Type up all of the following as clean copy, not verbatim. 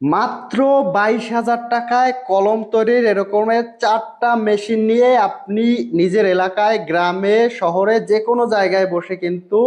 মাত্র 22,000 টাকায় কলম তৈরির এরকমের 4টা মেশিন নিয়ে আপনি নিজের এলাকায়, গ্রামে, শহরে যে কোনো জায়গায় বসে কিন্তু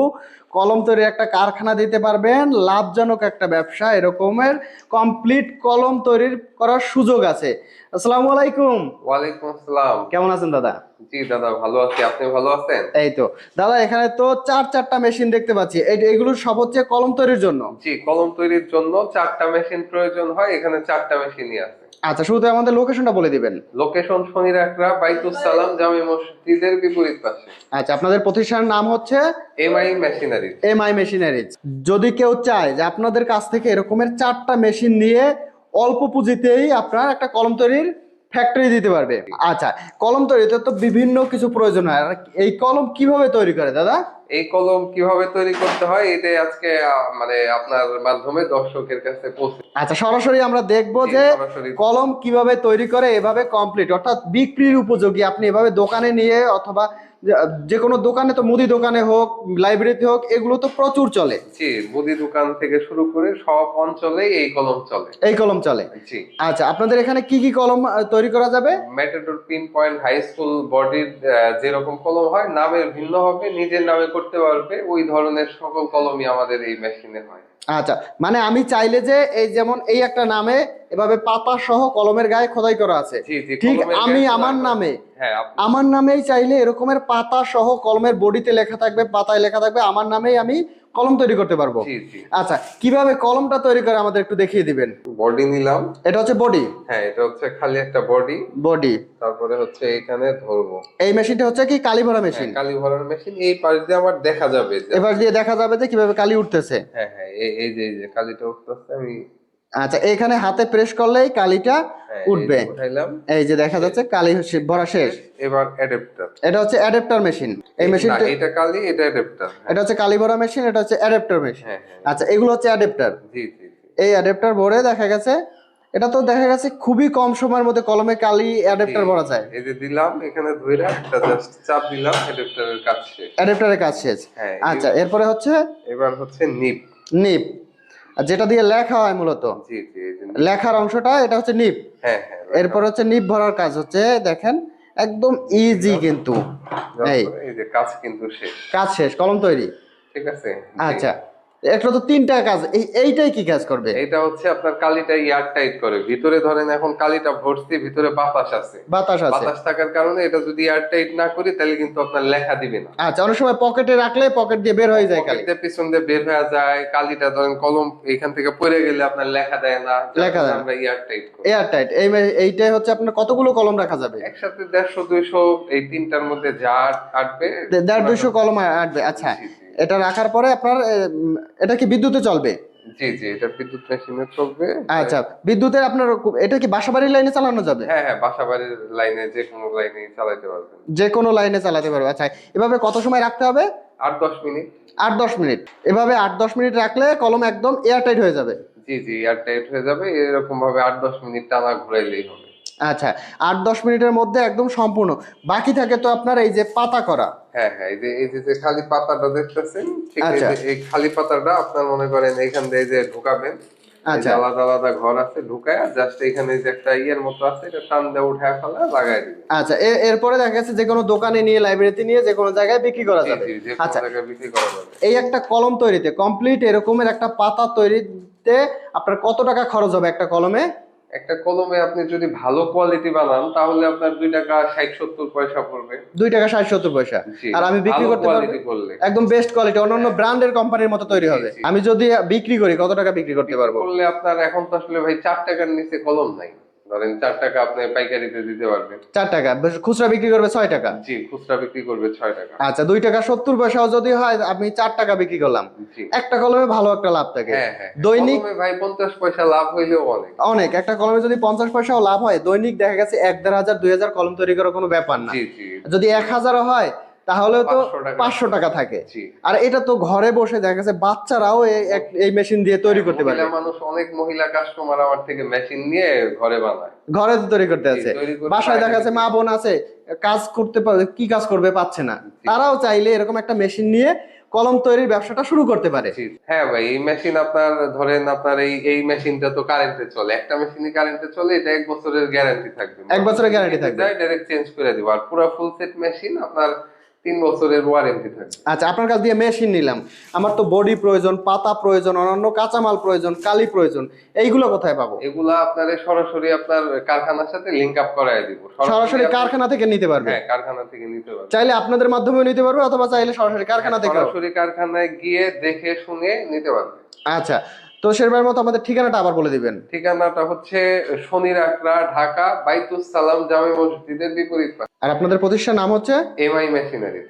কলম তৈরির একটা কারখানা দিতে পারবেন। লাভজনক একটা ব্যবসা। এরকমের কমপ্লিট কলম তৈরির করার সুযোগ আছে। আসসালামু আলাইকুম। ওয়ালাইকুম আসসালাম। কেমন আছেন দাদা? জি দাদা, ভালো আছি। আপনি ভালো আছেন? এই তো দাদা, এখানে তো চারটা মেশিন দেখতে পাচ্ছি। এগুলো সব হচ্ছে কলম তৈরির জন্য। জি, কলম তৈরির জন্য 4টা মেশিন প্রয়োজন হয়। এখানে 4টা মেশিনই আছে। আচ্ছা, শুরুতে আমাদের লোকেশনটা বলে দিবেন। লোকেশন শনির একরা, বাইতুস সালাম জামে মসজিদের বিপরীত পাশে। আচ্ছা, আপনাদের প্রতিষ্ঠানের নাম হচ্ছে এমআই মেশিনারি। MI machineries. যদি কেউ চায় যে আপনাদের কাছ থেকে এরকমের 4টা মেশিন নিয়ে অল্প পুঁজিতেই আপনার একটা কলম তৈরির ফ্যাক্টরি দিতে পারবে। আচ্ছা, কলম তৈরিতে তো বিভিন্ন কিছু প্রয়োজন হয়। আর এই কলম কিভাবে তৈরি করে দাদা? এই কলম কিভাবে তৈরি করতে হয় এটাই আজকে মানে আপনার মাধ্যমে দর্শকের কাছে পৌঁছে। আচ্ছা, সরাসরি আমরা দেখবো জি, যে সরাসরি। কলম কিভাবে তৈরি করে, এভাবে কমপ্লিট অর্থাৎ বিক্রির উপযোগী। আপনি এভাবে দোকানে নিয়ে অথবা যে কোনো দোকানে, তো মুদি দোকানে হোক, লাইব্রেরিতে হোক, এগুলো তো প্রচুর চলে। জি, মুদি দোকান থেকে শুরু করে সব অঞ্চলেই এই কলম চলে। এই কলম চলে। জি। আচ্ছা, আপনাদের এখানে কি কি কলম তৈরি করা যাবে? Matador, pin point, high school বডির যেরকম কলম হয়, নামের ভিন্ন হবে, নিজের নামে করতে পারবে, ওই ধরনের সকল কলমই আমাদের এই মেশিনে হয়। আচ্ছা, মানে আমি চাইলে যে এই যেমন এই একটা নামে এভাবে পাতা সহ কলমের গায়ে খোদাই করা আছে, জি জি, ঠিক কলমের আমি গায়ে খোদাই আমার করা। নামে, হ্যাঁ, আমার নামেই চাইলে এরকমের পাতা সহ কলমের বডিতে লেখা থাকবে, পাতায় লেখা থাকবে আমার নামেই, আমি কলম তৈরি করতে পারবো। জি জি। আচ্ছা, কিভাবে কলমটা তৈরি করে আমাদের একটু দেখিয়ে দিবেন। বডি নিলাম। এটা হচ্ছে বডি। হ্যাঁ, এটা হচ্ছে খালি একটা বডি। বডি। তারপরে হচ্ছে এখানে ধরবো। এই মেশিনটা হচ্ছে কি কালি ভরা হ্যাঁ, মেশিন। কালি ভরার মেশিন। এই পাশ দিয়ে আমার দেখা যাবে যে এবার দিয়ে দেখা যাবে যে কিভাবে কালি উঠতেছে। হ্যাঁ হ্যাঁ, এই যে কালিটা উঠতেছে। আমি আচ্ছা, এখানে হাতে প্রেস করলেই কালিটা হ্যাঁ, এই উঠবে। যে উঠাইলাম। এই যে দেখা যাচ্ছে কালি ভরা শেষ। এবার অ্যাডাপ্টার। এটা হচ্ছে অ্যাডাপ্টার মেশিন। এই না, মেশিনটা, এটা কালি, এটা অ্যাডাপ্টার। এটা হচ্ছে কালি ভরা মেশিন, এটা হচ্ছে অ্যাডাপ্টার মেশিন। হ্যাঁ হ্যাঁ। আচ্ছা, এগুলো হচ্ছে অ্যাডাপ্টার। জি জি জি। এই অ্যাডাপ্টার ভরে দেখা গেছে, এটা তো দেখা গেছে খুবই কম সময়ের মধ্যে কলমে কালি জি, অ্যাডাপ্টার ভরা যায়। এই যে দিলাম, এখানে ধইরা একটা জাস্ট চাপ দিলাম, অ্যাডাপ্টারের কাজ শেষ। অ্যাডাপ্টারের কাজ শেষ। হ্যাঁ, আচ্ছা, এরপরে হচ্ছে এবার হচ্ছে নিপ। নিপ, যেটা দিয়ে লেখা হয় মূলত। জি জি, এই যে লেখার অংশটা এটা হচ্ছে নিপ। হ্যাঁ হ্যাঁ, এরপর হচ্ছে নিপ ভরার কাজ হচ্ছে, দেখেন একদম ইজি কিন্তু। এই এই যে কাজ কিন্তু শেষ। কাজ শেষ, কলম তৈরি। ঠিক আছে। জি। আচ্ছা, একটা তো 3টা কাজ, এইটাই কি কাজ করবে? এইটা হচ্ছে আপনার কালিটা এয়ার টাইট করে। ভিতরে ধরেন এখন কালিটা ভর্তি, ভিতরে বাতাস আছে। বাতাস আছে। বাতাস থাকার কারণে এটা যদি এয়ার টাইট না করি তাহলে কিন্তু আপনার লেখা দিবে না। আচ্ছা, অনেক সময় পকেটে রাখলে পকেট দিয়ে বের হয়ে যায় পকেট কালি। দিয়ে পিছন দিয়ে বের হয়ে যায় কালিটা। ধরেন কলম এখান থেকে পড়ে গেলে আপনার লেখা দেয় না, যার লেখা জন্য যায় না। আমরা এয়ার টাইট করি। Air tight. এইটাই হচ্ছে আপনার কতগুলো কলম রাখা যাবে? একসাথে 150-200 এই তিনটার মধ্যে যা আটবে। 150-200 কলম আটবে। আচ্ছা, জি জি। এটা রাখার পরে আপনার এটা কি বিদ্যুতে চলবে? জি জি, এটা বিদ্যুৎ মেশিনে চলবে। আচ্ছা, বিদ্যুতে আপনার এটা কি বাসাবাড়ির লাইনে চালানো যাবে? হ্যাঁ হ্যাঁ, বাসা বাড়ির লাইনে, যে কোনো লাইনে চালাতে পারবেন। যে কোনো লাইনে চালাতে পারবে। আচ্ছা, এভাবে কত সময় রাখতে হবে? 8-10 মিনিট। 8-10 মিনিট। এভাবে 8-10 মিনিট রাখলে কলম একদম এয়ারটাইট হয়ে যাবে। জি জি, এয়ার টাইট হয়ে যাবে। এরকম ভাবে 8-10 মিনিট টানা ঘুরাইলেই হবে। আচ্ছা, 8-10 মিনিটের মধ্যে একদম সম্পূর্ণ। বাকি থাকে তো আপনার এই যে পাতা করা। হ্যাঁ হ্যাঁ, এই যে খালি পাতাটা দেখতেছেন, ঠিক এই আচ্ছা। যে এই খালি পাতাটা আপনার মনে করেন এইখান দিয়ে এই যে ঢুকাবেন। এই যে আচ্ছা। আলাদা আলাদা ঘর আছে, ঢুকায় জাস্ট এখানে যে একটা ইয়ের মতো আছে, এটা টান দিয়ে উঠায় ফেলা, লাগাই দিবেন। আচ্ছা, এরপরে দেখা যাচ্ছে যে কোনো দোকানে নিয়ে, লাইব্রেরিতে নিয়ে, যে কোনো জায়গায় বিক্রি করা জি যাবে। জি, যে কোনো আচ্ছা, জায়গায় বিক্রি করা যাবে। এই একটা কলম তৈরিতে, কমপ্লিট এরকমের একটা পাতা তৈরিতে আপনার কত টাকা খরচ হবে একটা কলমে? একটা কলমে আপনি যদি ভালো কোয়ালিটি বানান তাহলে আপনার 2 টাকা 60-70 পয়সা পড়বে। 2 টাকা 60-70 পয়সা। জি, আর আমি বিক্রি ভালো করতে পারবো কোয়ালিটি করলে। একদম বেস্ট কোয়ালিটি, অন্যান্য ব্র্যান্ডের কোম্পানির মতো তৈরি জি হবে। জি, আমি যদি বিক্রি করি কত টাকা বিক্রি করতে বিক্রি পারবো? করলে আপনার এখন তো আসলে ভাই 4 টাকার নিচে কলম নাই। ধরেন 4 টাকা আপনি পাইকারিতে দিতে পারবেন। 4 টাকা। খুচরা বিক্রি করবে 6 টাকা। জি, খুচরা বিক্রি করবে 6 টাকা। আচ্ছা, 2 টাকা 70 পয়সাও যদি হয়, আমি 4 টাকা বিক্রি করলাম। জি। একটা কলমে ভালো একটা লাভ থাকে। হ্যাঁ হ্যাঁ হ্যাঁ, দৈনিক কলমে ভাই 50 পয়সা লাভ হইলেও অনেক। অনেক। একটা কলমে যদি 50 পয়সাও লাভ হয়, দৈনিক দেখা গেছে 1-1,500-2,000 কলম তৈরি করার কোনো ব্যাপার না। জি জি। যদি 1000ও হয় তাহলেও তো 500 টাকা। 500 টাকা থাকে। জি। আর এটা তো ঘরে বসে দেখা গেছে বাচ্চারাও এই মেশিন দিয়ে তৈরি করতে পারবে। মহিলা মানুষ, অনেক মহিলা কাস্টমার আমার থেকে মেশিন নিয়ে ঘরে বানায়। ঘরে তো তৈরি করতে জি, আছে। তৈরি করে বাসায় দেখা যাচ্ছে বাইরে মা বোন আছে, কাজ করতে পারে, কি কাজ করবে পাচ্ছে না। জি। তারাও চাইলে এরকম একটা মেশিন নিয়ে কলম তৈরির ব্যবসাটা শুরু করতে পারে। জি, হ্যাঁ ভাই, এই মেশিন আপনার ধরেন আপনার এই মেশিনটা তো কারেন্টে চলে, একটা মেশিনই কারেন্টে চলে, এটা 1 বছরের গ্যারান্টি থাকবে। 1 বছরের যদি গ্যারান্টি কিনতে থাকবে। চাই ডাইরেক্ট চেঞ্জ করে দিব, আর পুরো ফুল সেট মেশিন আপনার 3 বছরের ওয়ারেন্টি থাকবে। আচ্ছা, আপনার কাছ দিয়ে মেশিন নিলাম, আমার তো বডি প্রয়োজন, পাতা প্রয়োজন, অন্যান্য কাঁচামাল প্রয়োজন, কালি প্রয়োজন, এইগুলো কোথায় পাবো? এগুলা আপনার সরাসরি আপনার কারখানার সাথে লিংক আপ করায় দিব, সরাসরি সরাসরি আপনি, কারখানা থেকে নিতে পারবে? হ্যাঁ কারখানা থেকে নিতে পারবেন। চাইলে আপনাদের মাধ্যমেও নিতে পারবে অথবা চাইলে সরাসরি কারখানা থেকেও? সরাসরি কারখানায় গিয়ে দেখে শুনে নিতে পারবে। আচ্ছা, তো সেবার মতো আমাদের ঠিকানাটা আবার বলে দিবেন। ঠিকানাটা হচ্ছে শনির আকরা, ঢাকা বাইতুস সালাম জামে মসজিদের বিপরীত পাশে, আর আপনাদের প্রতিষ্ঠান নাম হচ্ছে? MI machinery.